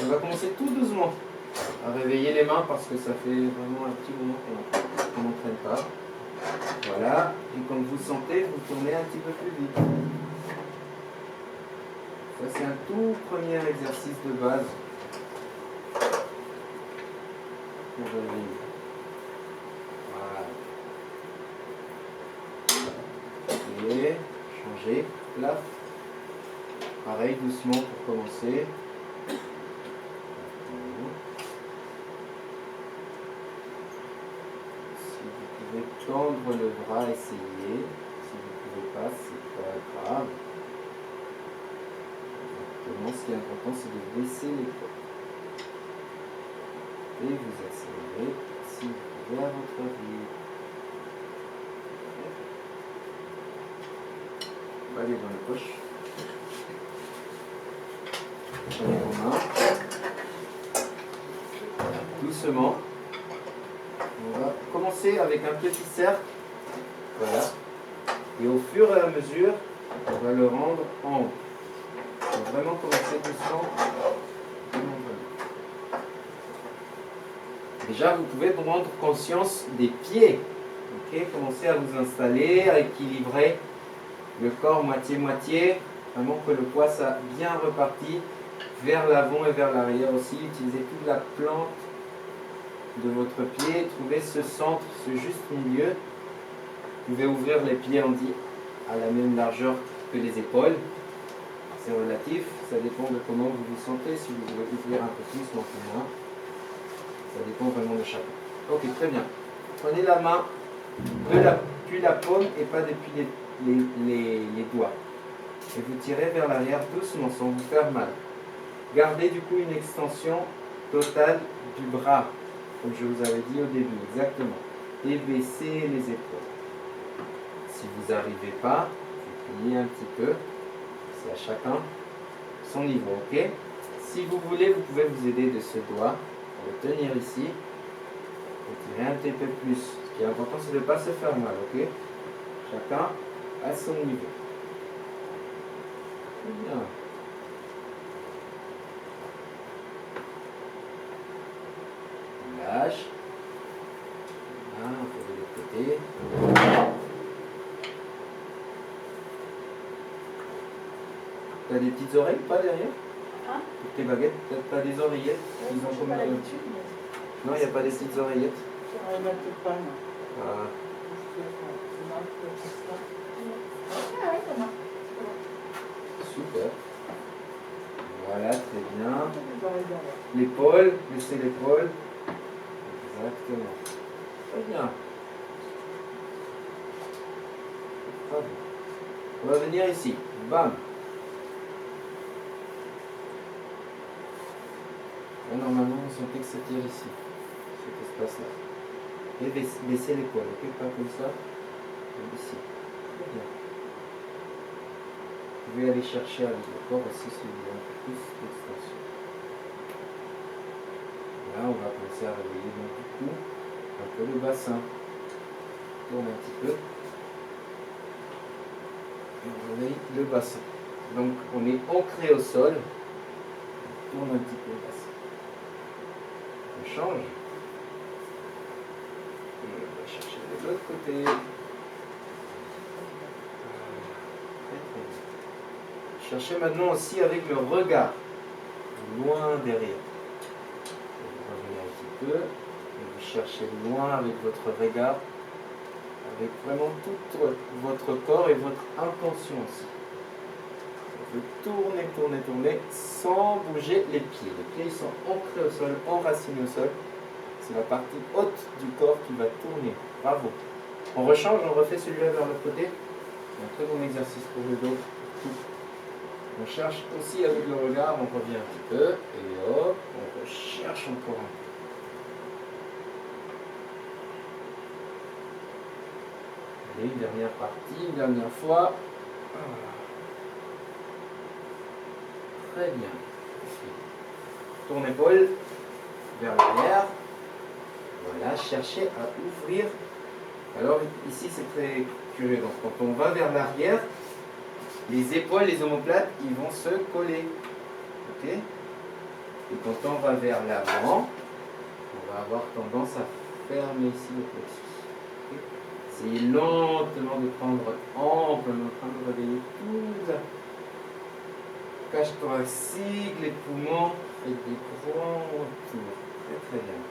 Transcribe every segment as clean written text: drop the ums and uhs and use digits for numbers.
On va commencer tout doucement à réveiller les mains parce que ça fait vraiment un petit moment qu'on n'entraîne pas. Voilà, et quand vous sentez, vous tournez un petit peu plus vite. Ça, c'est un tout premier exercice de base pour réveiller. Voilà. Et changer, là. Pareil, doucement pour commencer. Si vous pouvez tendre le bras, essayez. Si vous ne pouvez pas, c'est pas grave. Exactement, ce qui est important, c'est de baisser l'épaule. Et vous accélérez si vous pouvez à votre rythme. On va aller dans les poches. Prenez vos mains. Doucement. On va commencer avec un petit cercle. Voilà. Et au fur et à mesure, on va le rendre en haut. On va vraiment commencer doucement. Déjà, vous pouvez prendre conscience des pieds. Okay. Commencez à vous installer, à équilibrer le corps moitié-moitié. Vraiment que le poids soit bien reparti vers l'avant et vers l'arrière aussi. Utilisez toute la plante de votre pied. Trouvez ce centre, ce juste milieu. Vous pouvez ouvrir les pieds en dit à la même largeur que les épaules. C'est relatif, ça dépend de comment vous vous sentez. Si vous voulez ouvrir un peu plus, non plus moins. Ça dépend vraiment de chacun. Ok, très bien. Prenez la main depuis la paume et pas depuis les doigts. Et vous tirez vers l'arrière doucement sans vous faire mal. Gardez du coup une extension totale du bras, comme je vous avais dit au début, exactement. Et baissez les épaules. Si vous n'arrivez pas, vous pliez un petit peu. C'est à chacun son niveau, ok? Si vous voulez, vous pouvez vous aider de ce doigt pour le tenir ici. Et tirer un petit peu plus. Ce qui est important, c'est de ne pas se faire mal, ok? Chacun à son niveau. Bien. Lâche. Voilà, on fait de l'autre côté. T'as des petites oreilles, pas derrière? Hein? Pour tes baguettes, t'as des oreillettes? Ils ont combien de... Non, il n'y a pas des petites oreillettes. Ah. Super. Voilà, très bien. L'épaule, laissez l'épaule. Exactement. Très bien. Bravo. On va venir ici. Bam. Et normalement, vous sentez que ça tire ici. Cet espace-là. Et baissez l'épaule, ok? Pas comme ça. Et ici. Très bien. Vous pouvez aller chercher avec le corps aussi si vous voulez un peu plus d'extension. Là, on va commencer à réveiller donc du coup un peu le bassin. On tourne un petit peu. Et on réveille le bassin. Donc on est ancré au sol. On tourne un petit peu le bassin. On change. Et on va chercher de l'autre côté. Cherchez maintenant aussi avec le regard, loin derrière. Vous revenez un petit peu, et vous cherchez loin avec votre regard, avec vraiment tout votre corps et votre intention aussi. Vous tournez, tournez, tournez, sans bouger les pieds. Les pieds ils sont ancrés au sol, enracinés au sol. C'est la partie haute du corps qui va tourner. Bravo. On rechange, on refait celui-là vers l'autre côté. C'est un très bon exercice pour le dos. On cherche aussi avec le regard, on revient un petit peu, et hop, on recherche encore un peu. Et une dernière partie, une dernière fois. Très bien. Tourne épaule vers l'arrière. Voilà, cherchez à ouvrir. Alors ici c'est très curieux, donc quand on va vers l'arrière, les épaules, les omoplates, ils vont se coller. Ok? Et quand on va vers l'avant, on va avoir tendance à fermer ici le plexus. Okay. Essayez lentement de prendre ample, en train de réveiller toute la cage thoracique, les poumons, et des grands tours. Très très bien.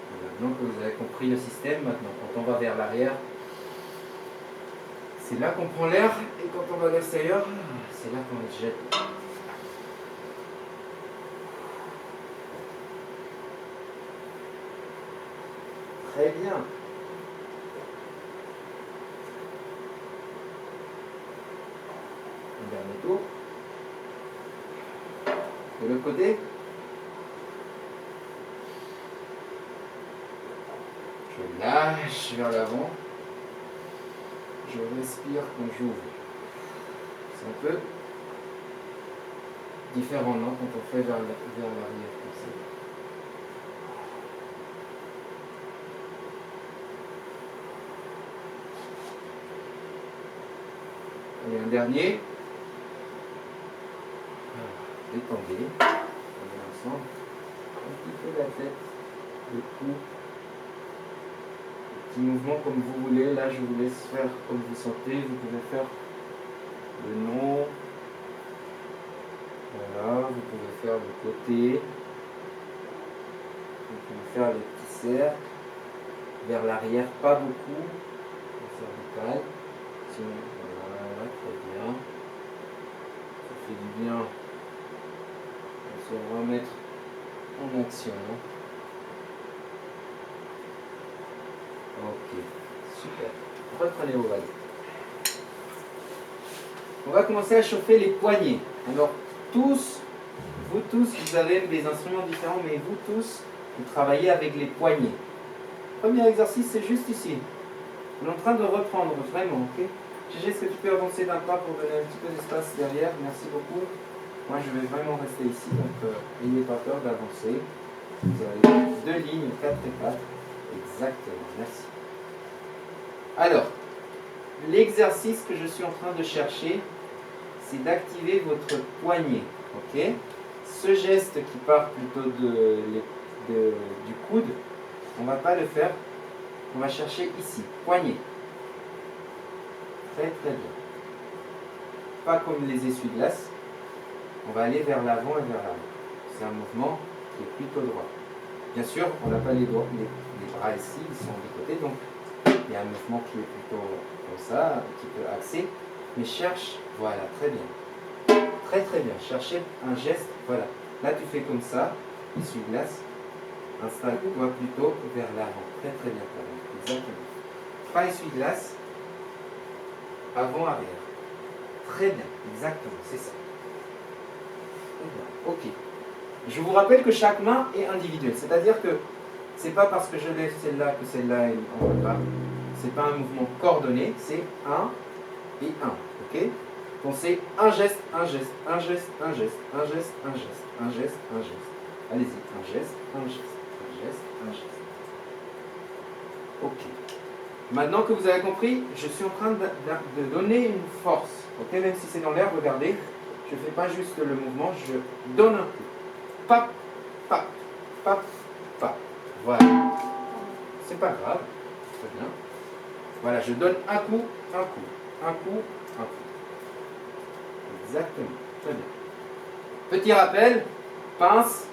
Et maintenant que vous avez compris le système, maintenant quand on va vers l'arrière, c'est là qu'on prend l'air, et quand on va à l'extérieur, c'est là qu'on le jette. Très bien. Un dernier tour. De l'autre côté. Je lâche vers l'avant. Je respire quand j'ouvre. C'est un peu différent, non, quand on fait vers l'arrière comme ça. Et un dernier. Détendez. On est ensemble. Un petit peu la tête, le cou. Petit mouvement comme vous voulez. Là, je vous laisse faire comme vous sentez. Vous pouvez faire le nom. Voilà, vous pouvez faire le côté. Vous pouvez faire les petits cercles. Vers l'arrière, pas beaucoup. Cervical. Voilà, très bien. Ça fait du bien. On se remettre en action. Ok, super. Reprenez vos vagues. On va commencer à chauffer les poignets. Alors, vous tous, vous avez des instruments différents, mais vous tous, vous travaillez avec les poignets. Premier exercice, c'est juste ici. On est en train de reprendre, vraiment, ok? Gégé, est-ce que tu peux avancer d'un pas pour donner un petit peu d'espace derrière? Merci beaucoup. Moi, je vais vraiment rester ici, donc n'ayez pas peur d'avancer. Vous avez 2 lignes, 4 et 4. Exactement, merci. Alors, l'exercice que je suis en train de chercher, c'est d'activer votre poignet. Ok? Ce geste qui part plutôt du coude, on ne va pas le faire. On va chercher ici, poignet. Très très bien. Pas comme les essuie-glaces. On va aller vers l'avant et vers l'avant. C'est un mouvement qui est plutôt droit. Bien sûr, on n'a pas les bras ici, ils sont des côtés, donc il y a un mouvement qui est plutôt comme ça, un petit peu axé. Mais cherche, voilà, très bien. Très très bien. Cherchez un geste, voilà. Là, tu fais comme ça, essuie-glace. Installe-toi plutôt vers l'avant. Très très bien, exactement. Pas essuie-glace, avant-arrière. Très bien, exactement, c'est ça. Ok. Je vous rappelle que chaque main est individuelle, c'est-à-dire que c'est pas parce que je lève celle-là que celle-là est en bas. C'est pas un mouvement coordonné, c'est 1 et 1. Ok? Donc c'est un geste, un geste, un geste, un geste, un geste, un geste, un geste, un geste. Allez-y, un geste, un geste, un geste, un geste. Ok. Maintenant que vous avez compris, je suis en train de donner une force. Ok? Même si c'est dans l'air, regardez, je ne fais pas juste le mouvement, je donne un coup. Pap, pap, pap, pap. Voilà. C'est pas grave. Très bien. Voilà, je donne un coup, un coup, un coup, un coup. Exactement. Très bien. Petit rappel, pince,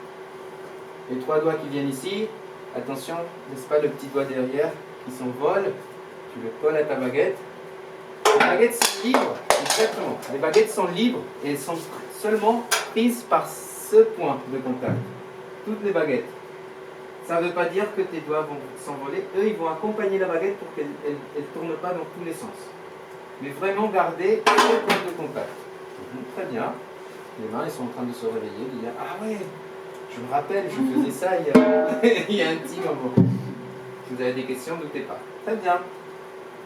les 3 doigts qui viennent ici. Attention, laisse pas le petit doigt derrière qui s'envole. Tu le colles à ta baguette. Les baguettes sont libres, exactement. Les baguettes sont libres et elles sont seulement prises par ce point de contact. Toutes les baguettes. Ça ne veut pas dire que tes doigts vont s'envoler. Eux, ils vont accompagner la baguette pour qu'elle ne tourne pas dans tous les sens. Mais vraiment garder le point de contact. Très bien. Les mains, elles sont en train de se réveiller, de dire « Ah ouais, je me rappelle, je faisais ça il y a un petit moment. » Si vous avez des questions, n'doutez pas. Très bien.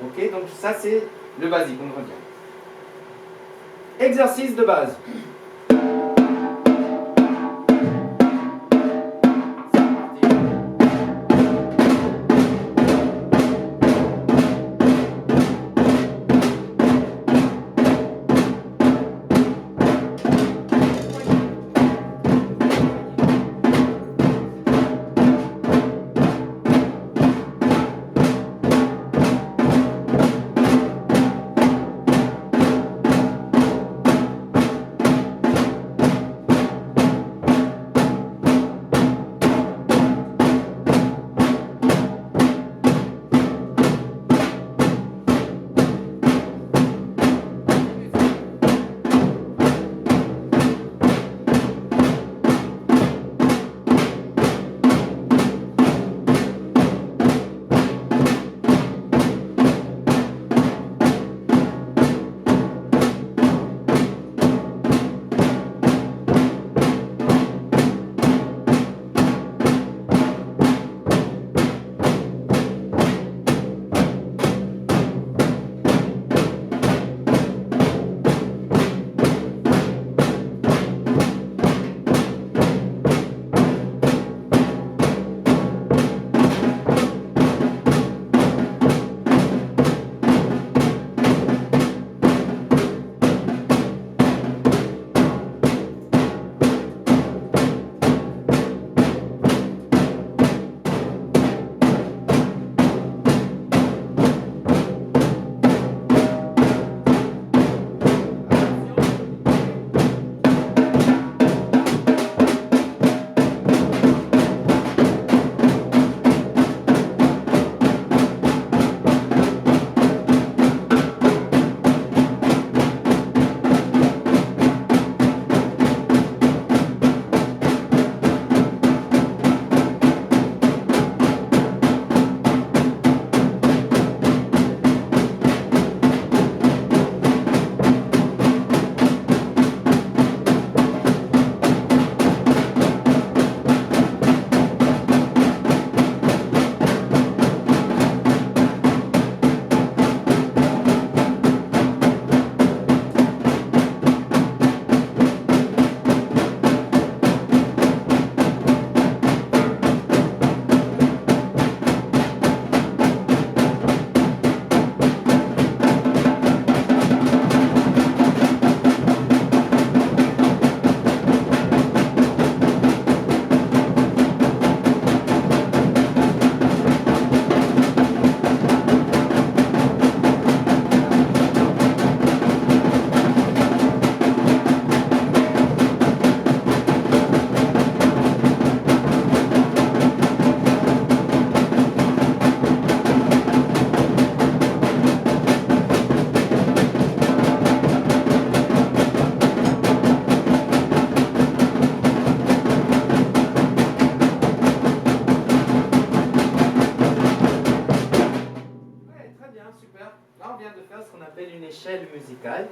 Ok, donc ça c'est le basique, on revient. Exercice de base. musicale.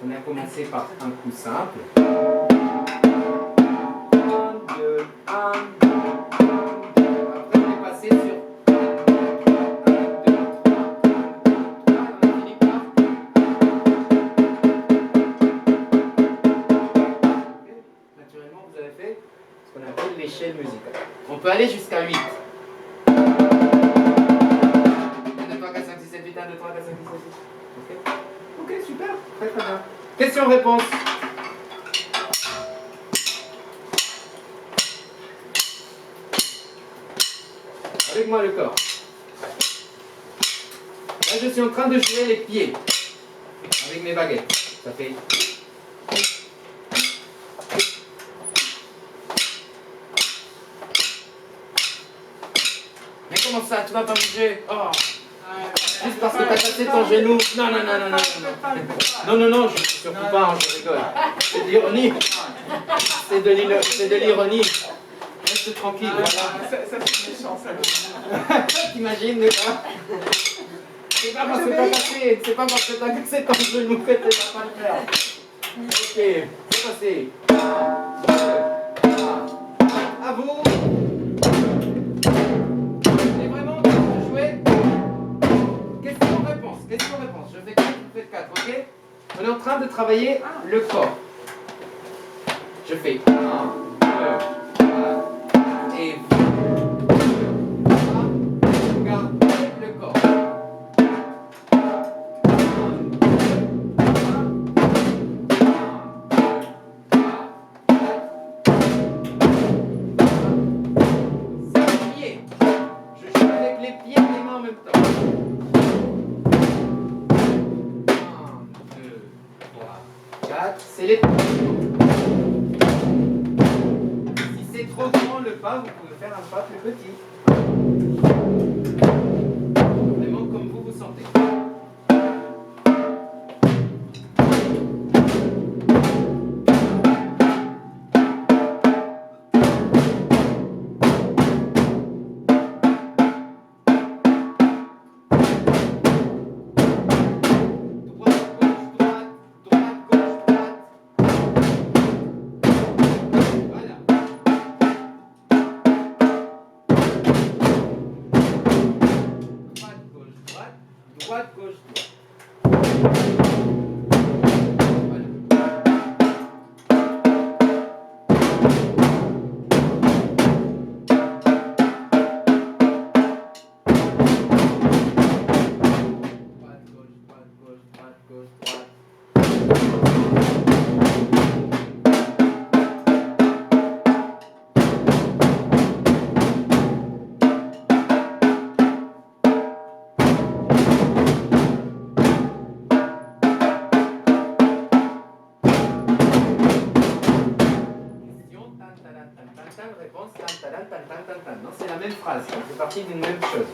On a commencé par un coup simple. 1, 2, 1, 2, 1, 2. Après, on est passé sur 1, 2, 3, 1, 2, 3, et on a fini par. Okay. Naturellement, vous avez fait ce qu'on appelle l'échelle musicale. On peut aller jusqu'à 8. 1, 2, 3, 4, 5, 6, 7, 8, 1, 2, 3, 4, 5, 6, 7, 8. Ok, ok, super, très très bien. Question-réponse. Avec moi le corps. Là, je suis en train de jouer les pieds avec mes baguettes. Ça fait. Mais comment ça, tu vas pas bouger? Oh. Juste parce que tu as cassé ton genou. Non, non, non, non, non, non. Non, non, non, je surtout pas, je rigole. C'est de l'ironie. C'est de l'ironie. Reste tranquille, voilà. Ça c'est méchant, ça. T'imagines, le gars? C'est pas parce que t'as cassé, c'est pas parce que t'as cassé ton genou que tu vas pas le faire. Ok, c'est passé. 1, 2, 3. À vous. C'est vraiment en train de jouer. Question-réponse, question-réponse. Je fais 4, vous faites 4, ok? On est en train de travailler le corps. Je fais 1, 2, 3, et vous. Regardez le corps. 5 pieds. Je joue avec les pieds et les mains en même temps. 1, 2, 3, 4. C'est les. Si c'est trop grand le pas, vous pouvez faire un pas plus petit. Vraiment comme vous vous sentez. Droite, gauche, droite. Voilà. Droite, gauche, droite, gauche, droite, gauche, droite. Réponse, non, c'est la même phrase, ça fait partie d'une même chose.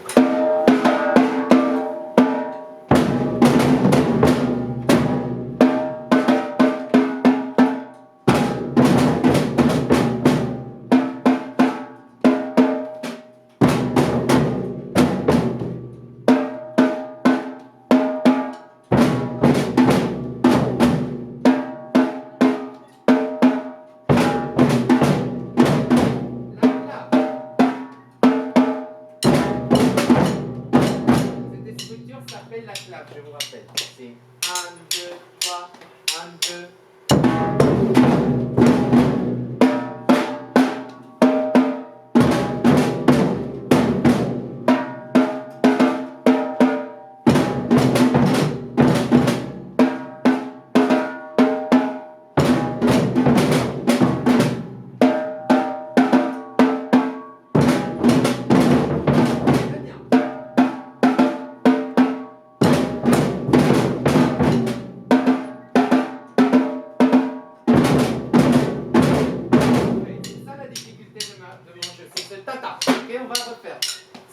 S'appelle la clap, je vous rappelle. C'est 1, 2, 3, 1, 2.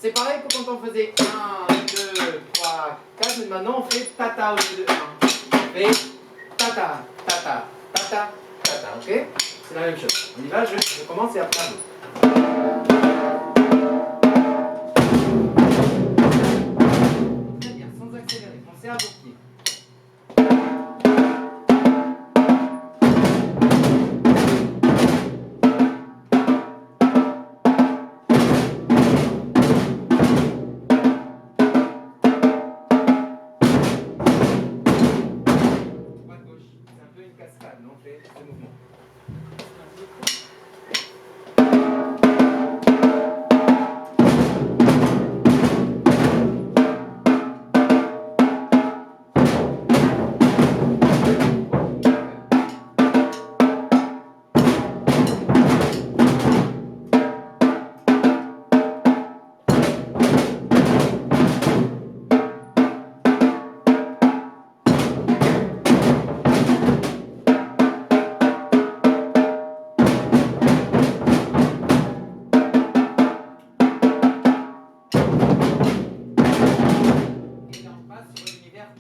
C'est pareil que quand on faisait 1, 2, 3, 4, mais maintenant on fait tata au lieu de 1. On fait tata, tata, tata, tata, ok? C'est la même chose. On y va, je commence et après à vous. Très bien, sans accélérer, pensez à vos pieds. on fait ce mouvement.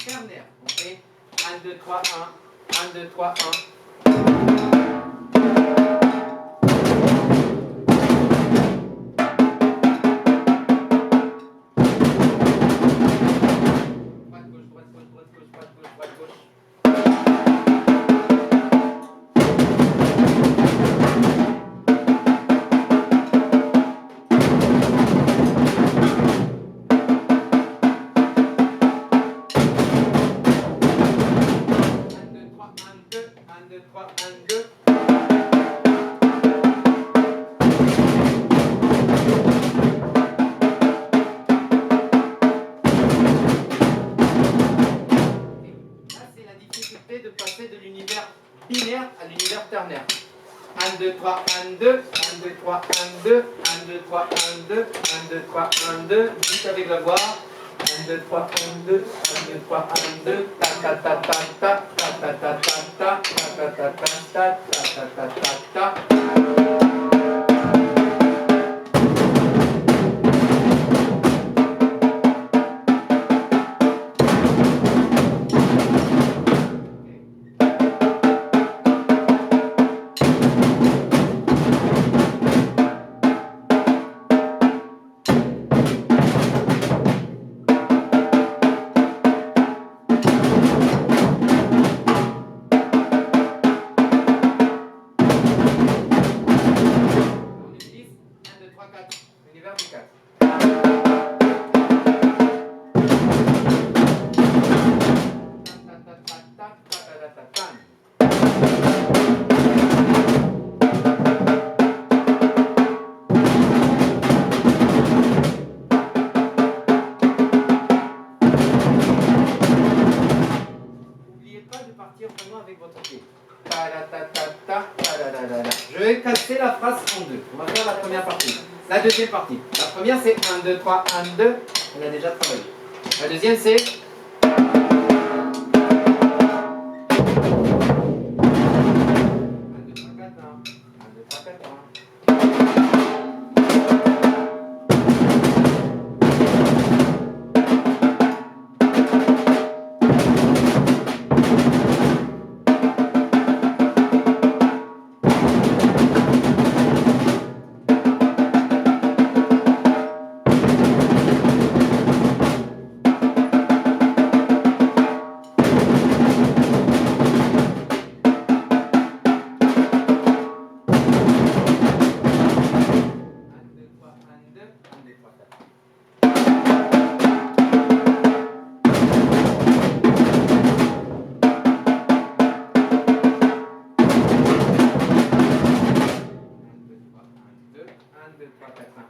Ternaire. Ok, 1, 2, 3, 1. 1, 2, 3, 1. De passer de l'univers binaire à l'univers ternaire. 1, 2, 3, 1, 2, 1, 2, 3, 1, 2, 1, 2, 3, 1, 2, 1, 2, 3, 1, 2, dites avec la voix. 1, 2, 3, 1, 2, 1, 2, 3, 1, 2, ta ta ta ta ta, ta ta ta ta ta, ta ta ta ta ta, ta ta ta ta. Univers du 4. N'oubliez pas de partir vraiment avec votre pied. Je vais casser la phrase en deux. On va faire la première partie. La deuxième partie. La première c'est 1, 2, 3, 1, 2. On a déjà travaillé. La deuxième c'est 1, 2, 3, 4, 1. 1, 2, 3, 4, 1.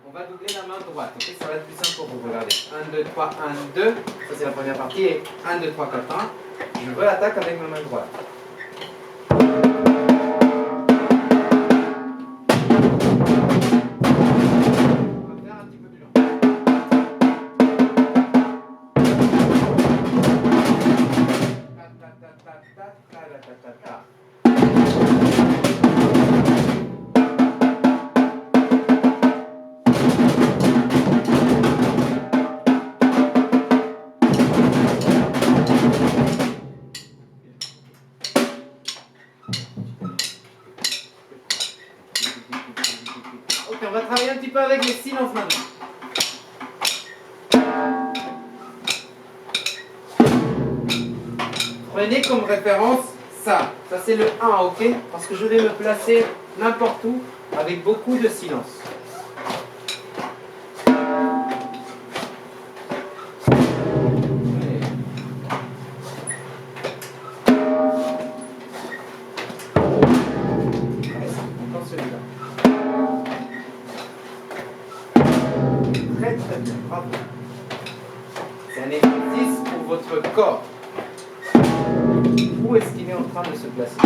On va doubler la main droite, ok, ça va être plus simple pour vous, regardez. 1, 2, 3, 1, 2, ça c'est la première partie, et 1, 2, 3, 4, 1. Je re-attaque avec ma main droite. On va faire un petit peu plus lent. Ta, ta, ta, ta, ta, ta, ta, ta, ta. Ok, on va travailler un petit peu avec les silences maintenant. Prenez comme référence ça. Ça c'est le 1, ok? Parce que je vais me placer n'importe où avec beaucoup de silence. Encore celui-là. Très très bien, bravo. C'est un exercice pour votre corps. Où est-ce qu'il est en train de se placer?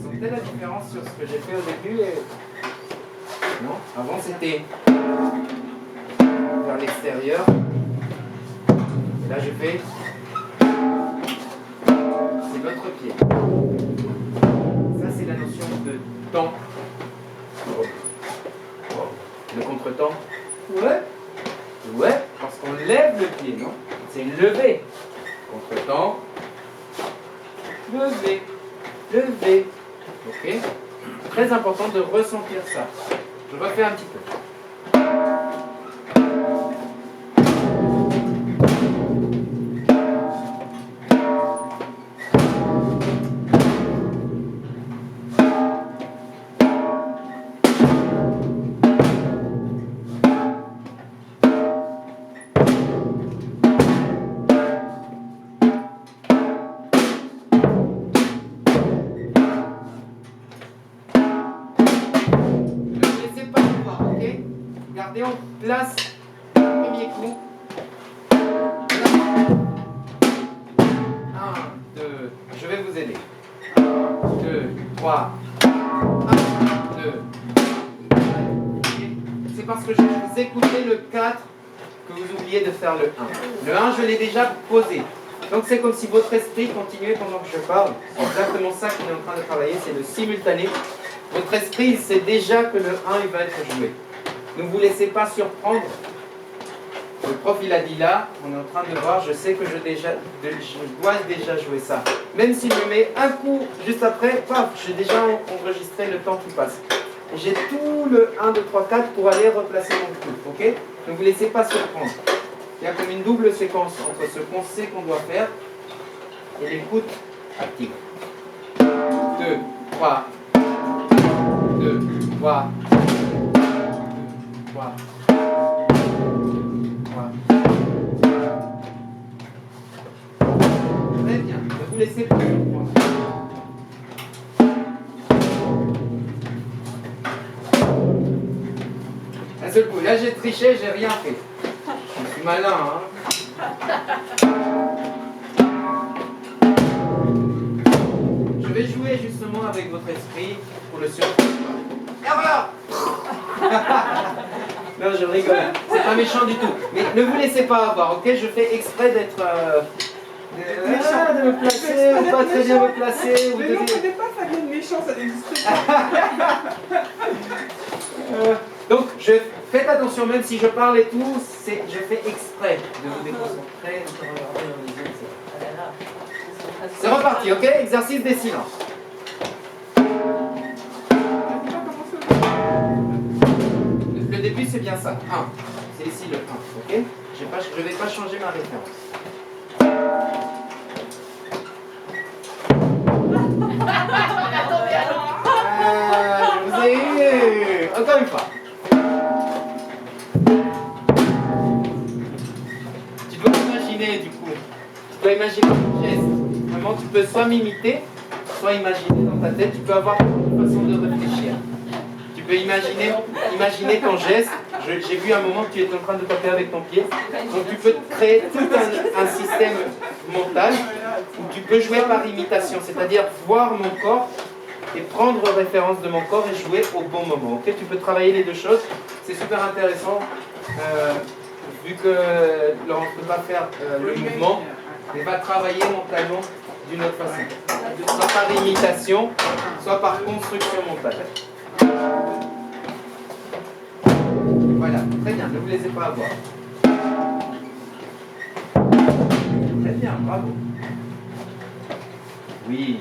Sentez la différence sur ce que j'ai fait au début et... Non, avant c'était vers l'extérieur. Et là je fais... C'est l'autre pied. Ça c'est la notion de temps. Le contretemps. Ouais. Ouais, parce qu'on lève le pied, non? C'est lever. Contretemps. Lever. Lever. Ok? Très important de ressentir ça. Je refais un petit peu. Gardez en place le premier coup. 1, 2, je vais vous aider. 1, 2, 3. 1, 2. C'est parce que je vous écoutais le 4 que vous oubliez de faire le 1. Le 1, je l'ai déjà posé. Donc c'est comme si votre esprit continuait pendant que je parle. C'est exactement ça qu'on est en train de travailler, c'est le simultané. Votre esprit sait déjà que le 1 il va être joué. Ne vous laissez pas surprendre. Le prof il a dit là, on est en train de voir, je sais que je dois déjà jouer ça. Même s'il me met un coup juste après, paf, j'ai déjà enregistré le temps qui passe. J'ai tout le 1, 2, 3, 4 pour aller replacer mon coup. Ok? Ne vous laissez pas surprendre. Il y a comme une double séquence entre ce qu'on sait qu'on doit faire et l'écoute active. 2, 3, 2, 3. 3. Très bien, ne vous laissez pas surprendre. Un seul coup, là j'ai triché, j'ai rien fait. Je suis malin, hein. Je vais jouer justement avec votre esprit pour le surprendre. Et voilà. Non, je rigole. C'est pas méchant du tout. Mais ne vous laissez pas avoir, ok? Je fais exprès d'être... de me placer, ou pas très bien me placer. Mais non, on ne connaît pas Fabien méchant, ça n'existe pas. Donc, faites attention, même si je parle et tout, je fais exprès de vous déconcentrer, de regarder dans les yeux, etc. C'est reparti, ok? Exercice des silences. Le début, c'est bien ça. 1. C'est ici le 1, ok? Je ne vais pas changer ma référence. Je vous ai eu. Encore une fois. Tu peux imaginer du coup. Tu peux imaginer ton geste. Vraiment, tu peux soit m'imiter, soit imaginer dans ta tête. Tu peux avoir une façon de réfléchir. Tu peux imaginer ton geste. J'ai vu un moment que tu étais en train de taper avec ton pied. Donc tu peux créer tout un système mental où tu peux jouer par imitation, c'est-à-dire voir mon corps et prendre référence de mon corps et jouer au bon moment. Okay, tu peux travailler les deux choses. C'est super intéressant. Vu que Laurent ne peut pas faire le mouvement, il va travailler mentalement d'une autre façon. Soit par imitation, soit par construction mentale. Voilà, très bien, ne vous laissez pas avoir. Très bien, bravo. Oui.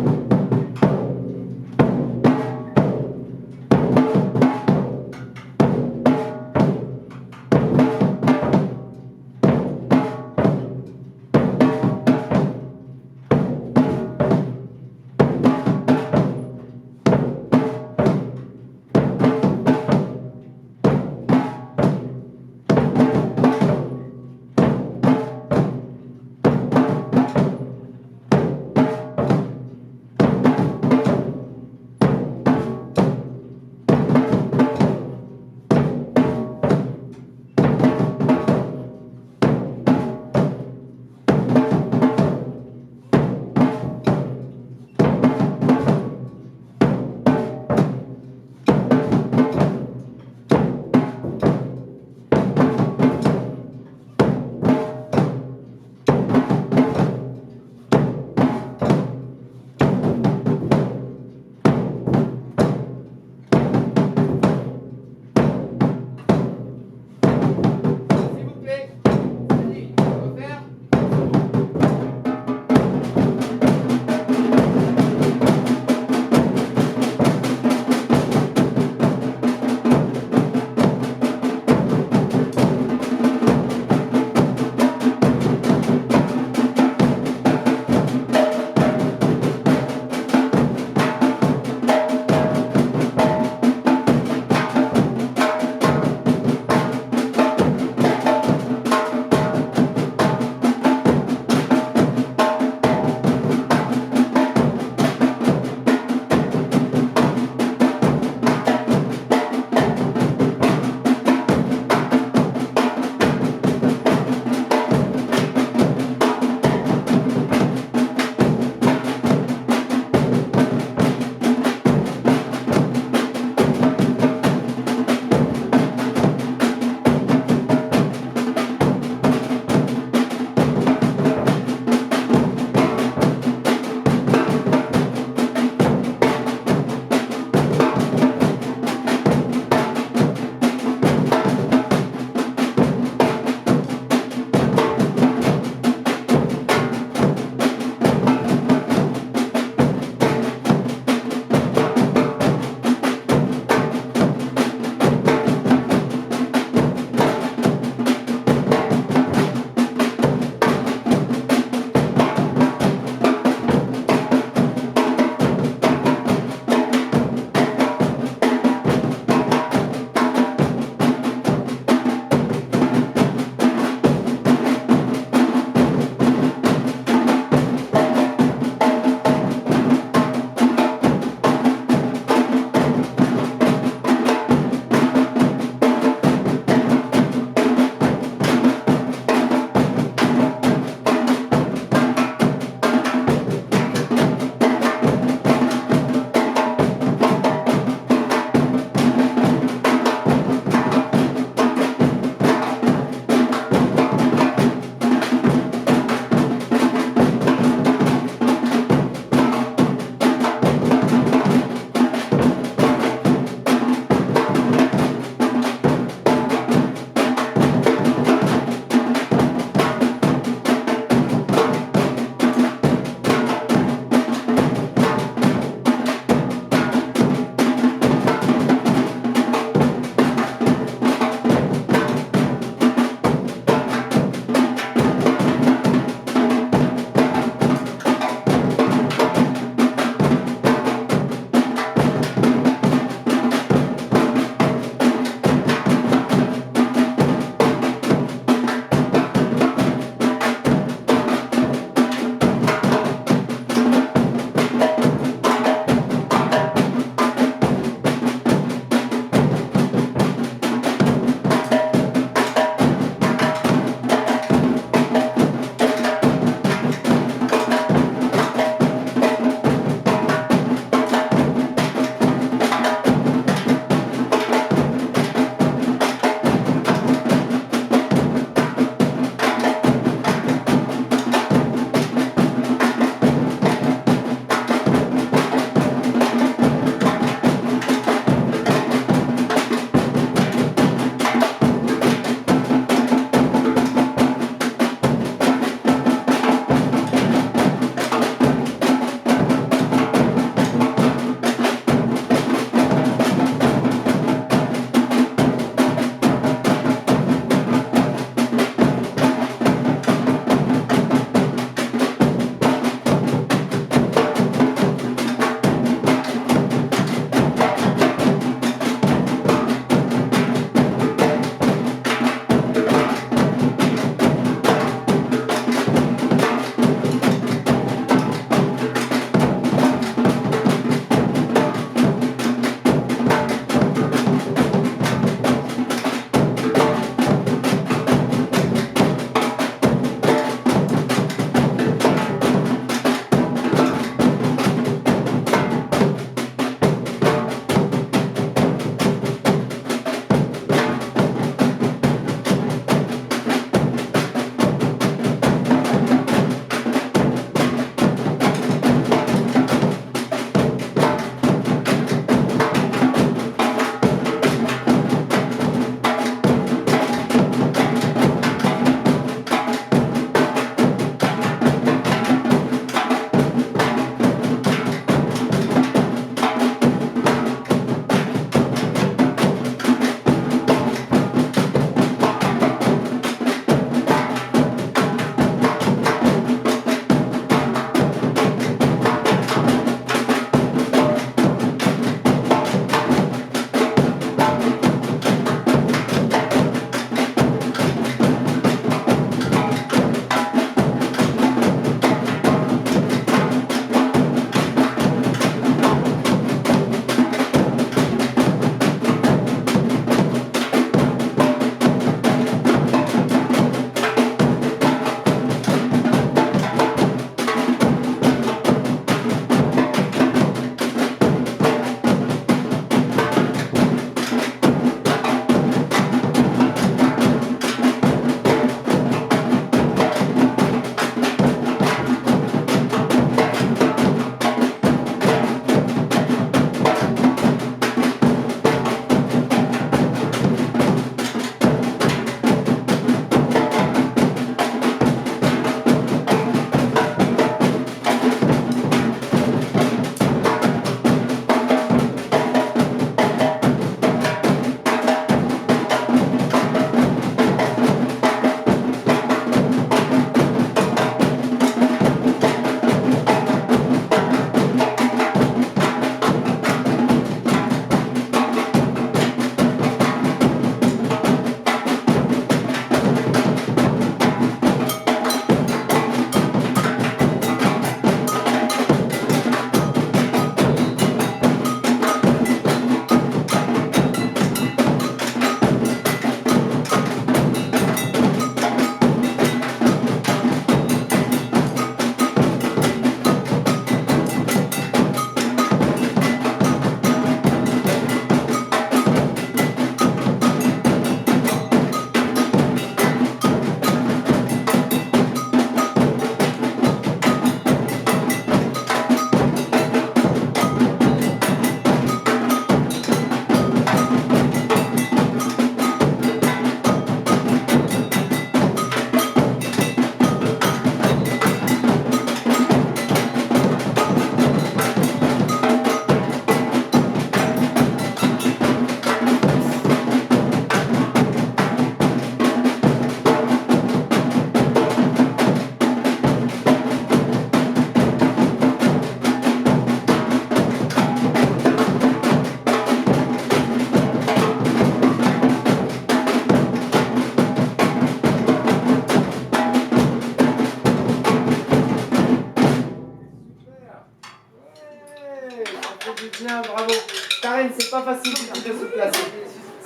Karen, c'est pas facile du tout de se placer.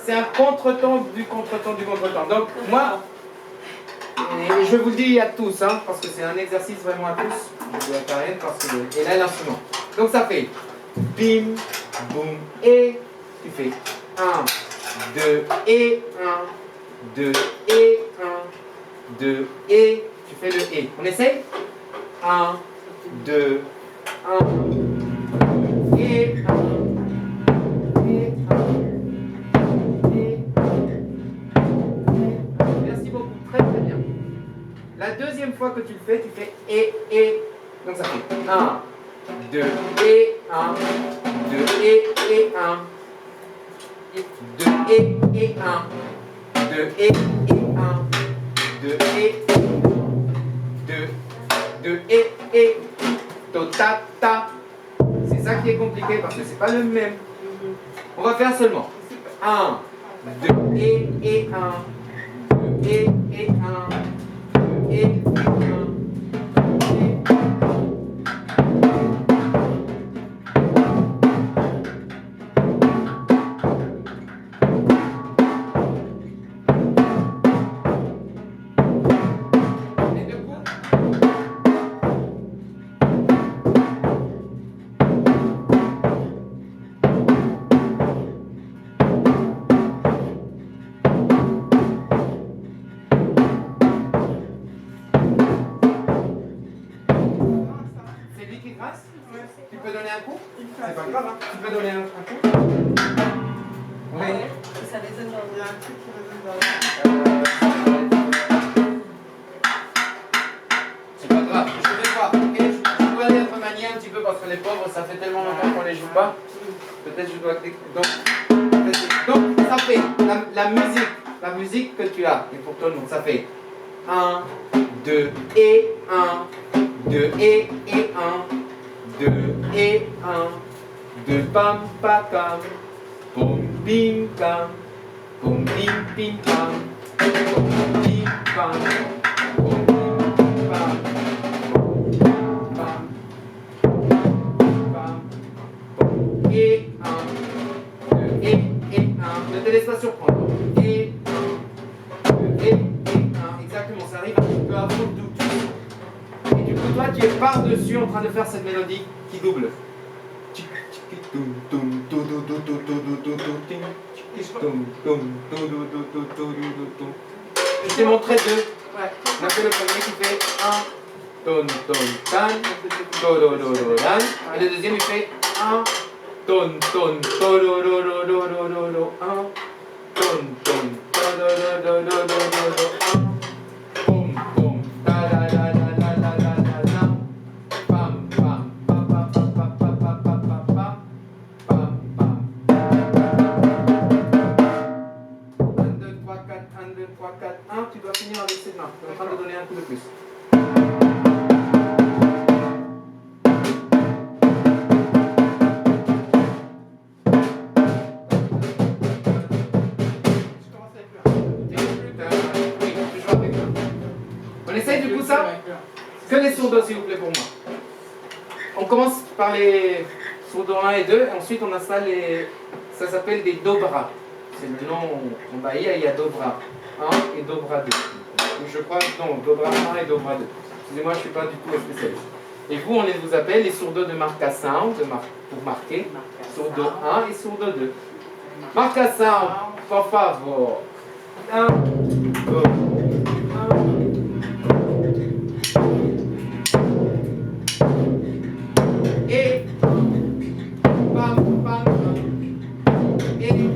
C'est un contretemps du contretemps du contretemps. Donc, moi, et je vous le dis à tous, hein, parce que c'est un exercice vraiment à tous. Je dis à Karen parce qu'elle a l'instrument. Donc, ça fait bim, boum, et tu fais 1, 2, et 1, 2, et 1, 2, et tu fais le et. On essaye 1, 2, 1, et 1. Merci beaucoup, très très bien. La deuxième fois que tu le fais, tu fais et. Donc ça fait 1, 2, et 1, 2, et 1, 2, et 1, 2, et 1, 2, et 2, et, to, ta. C'est ça qui est compliqué parce que c'est pas le même. On va faire seulement 1, 2, et 1, 2, et 1, 2, et 1. Tu peux donner un coup? C'est pas grave, hein? Tu peux donner un coup? Oui. Ça résonne dans il y a un truc qui résonne dans C'est pas grave, je vais voir, ok? Je dois les remanier un petit peu parce que les pauvres, ça fait tellement longtemps qu'on les joue pas. Peut-être je dois... Donc ça fait la musique que tu as, et pour toi, donc ça fait 1, 2, et 1, 2, et 1. 2 et 1, 2 pam pam, boum bim pam, boum bim bim pam, boum bim pam, boum bim pam, pam, pam, boum et 1, 2 et 1. Ne te laisse pas surprendre. Et 1, 2 et 1. Exactement, ça arrive un petit peu avant le doute. Et du coup, toi, tu es par-dessus en train de faire cette mélodie qui double. Je t'ai montré deux. On a fait le premier qui fait 1, ton, tan, tan. Et le deuxième, il fait 1, ton, 1, ton, tu dois finir avec cette main. Tu es en train de donner un coup de plus. On essaye du coup ça? Que les sourds s'il vous plaît pour moi. On commence par les sourds 1 et 2 et ensuite on installe les... Ça s'appelle des dobras. C'est le nom en bahia, il y a dobra 1 et dobra 2. Je crois non, dobra 1 et dobra 2. Excusez-moi, je ne suis pas du tout spécialiste. Et vous, on les vous appelle les sourds de marca sound pour marquer. Sourd 1 et sourd 2. Marca sound, por favor. 1, 2. Et pam pam et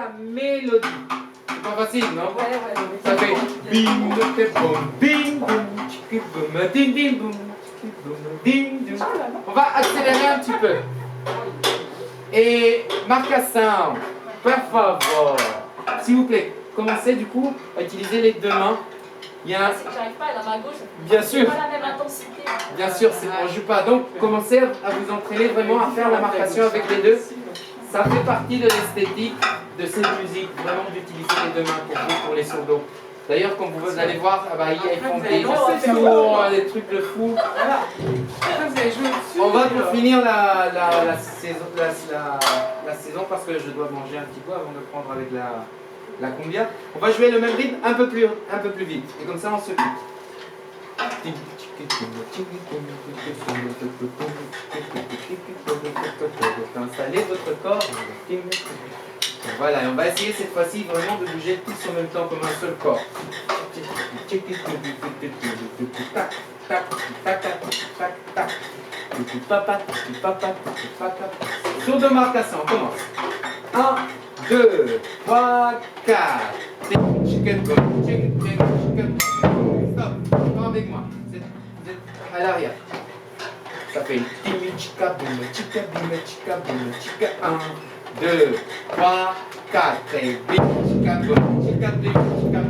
la mélodie. C'est pas facile, non? Ouais. Ça fait bing, boum, bing, boum, tchiki, boum, ding, ding, boum, tchiki, boum, ding, ding. On va accélérer un petit peu. Et Marcassin, per favor, s'il vous plaît, commencez du coup à utiliser les deux mains. Il y a un... J'arrive pas, elle est dans ma gauche. Bien sûr. C'est pas la même intensité. Bien sûr, on ne joue pas. Donc, commencez à vous entraîner vraiment à faire la marcation avec les deux. Ça fait partie de l'esthétique de cette musique, vraiment d'utiliser les deux mains pour vous, pour les solos. D'ailleurs, comme vous allez voir, ils font des tours, des trucs de fou. Voilà. Après, vous allez jouer dessus. On va pour finir la saison parce que je dois manger un petit peu avant de prendre avec la cumbia. On va jouer le même rythme un peu plus vite. Et comme ça, on se quitte. Installez votre corps. Voilà, et on va essayer cette fois-ci vraiment de bouger tous en même temps comme un seul corps. Sur deux marcations, on commence. 1, 2, 3, 4. Stop, pas avec moi. Vous êtes à l'arrière. Ça fait timi chica boum chica boum chica boum chica 1, 2, 3, 4 et bim chica boum chica boum chica.